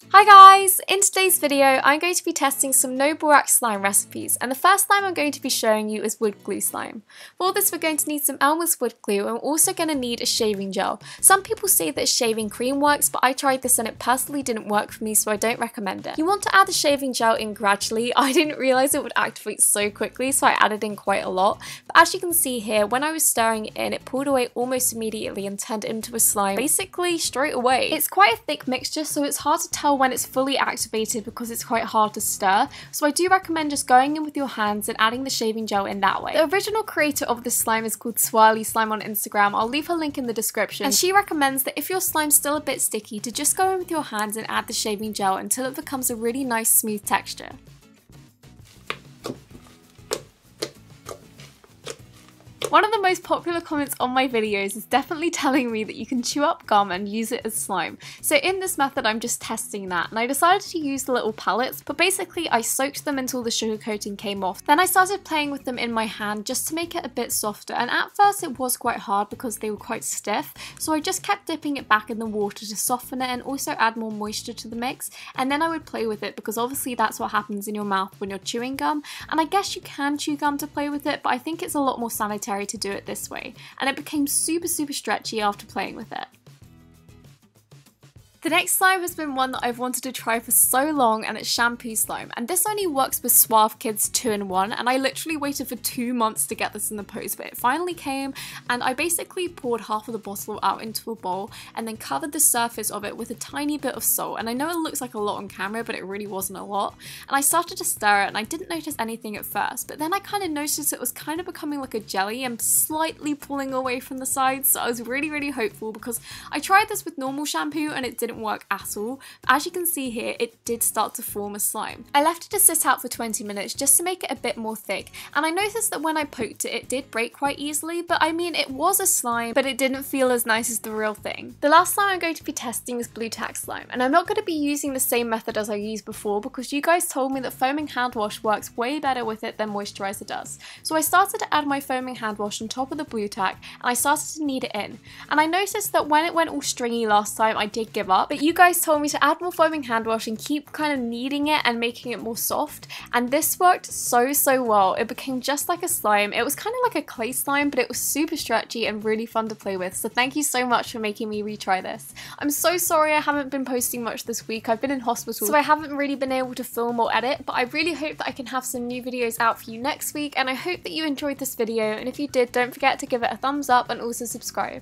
Hi guys! In today's video I'm going to be testing some no borax slime recipes, and the first slime I'm going to be showing you is wood glue slime. For this we're going to need some Elmer's wood glue, and we're also going to need a shaving gel. Some people say that shaving cream works, but I tried this and it personally didn't work for me, so I don't recommend it. You want to add the shaving gel in gradually. I didn't realise it would activate so quickly, so I added in quite a lot. But as you can see here, when I was stirring it in, it pulled away almost immediately and turned into a slime basically straight away. It's quite a thick mixture, so it's hard to tell when it's fully activated because it's quite hard to stir, so I do recommend just going in with your hands and adding the shaving gel in that way. The original creator of this slime is called Swirly Slime on Instagram. I'll leave her link in the description, and she recommends that if your slime's still a bit sticky to just go in with your hands and add the shaving gel until it becomes a really nice smooth texture. One of the most popular comments on my videos is definitely telling me that you can chew up gum and use it as slime. So in this method I'm just testing that, and I decided to use the little pellets, but basically I soaked them until the sugar coating came off. Then I started playing with them in my hand just to make it a bit softer, and at first it was quite hard because they were quite stiff, so I just kept dipping it back in the water to soften it and also add more moisture to the mix, and then I would play with it because obviously that's what happens in your mouth when you're chewing gum, and I guess you can chew gum to play with it, but I think it's a lot more sanitary to do it this way, and it became super stretchy after playing with it. The next slime has been one that I've wanted to try for so long, and it's Champey Slime, and this only works with Suave Kids 2-in-1, and I literally waited for 2 months to get this in the post, but it finally came, and I basically poured half of the bottle out into a bowl and then covered the surface of it with a tiny bit of salt, and I know it looks like a lot on camera, but it really wasn't a lot, and I started to stir it and I didn't notice anything at first, but then I kind of noticed it was kind of becoming like a jelly and slightly pulling away from the sides, so I was really hopeful because I tried this with normal shampoo and it didn't work at all. As you can see here, it did start to form a slime. I left it to sit out for 20 minutes just to make it a bit more thick, and I noticed that when I poked it, it did break quite easily, but I mean, it was a slime, but it didn't feel as nice as the real thing. The last slime I'm going to be testing is blue tack slime, and I'm not going to be using the same method as I used before because you guys told me that foaming hand wash works way better with it than moisturizer does. So I started to add my foaming hand wash on top of the blue tack, and I started to knead it in, and I noticed that when it went all stringy last time, I did give up, but you guys told me to add more foaming hand wash and keep kind of kneading it and making it more soft, and this worked so well. It became just like a slime. It was kind of like a clay slime, but it was super stretchy and really fun to play with, so thank you so much for making me retry this. I'm so sorry I haven't been posting much this week. I've been in hospital, so I haven't really been able to film or edit, but I really hope that I can have some new videos out for you next week, and I hope that you enjoyed this video, and if you did, don't forget to give it a thumbs up and also subscribe.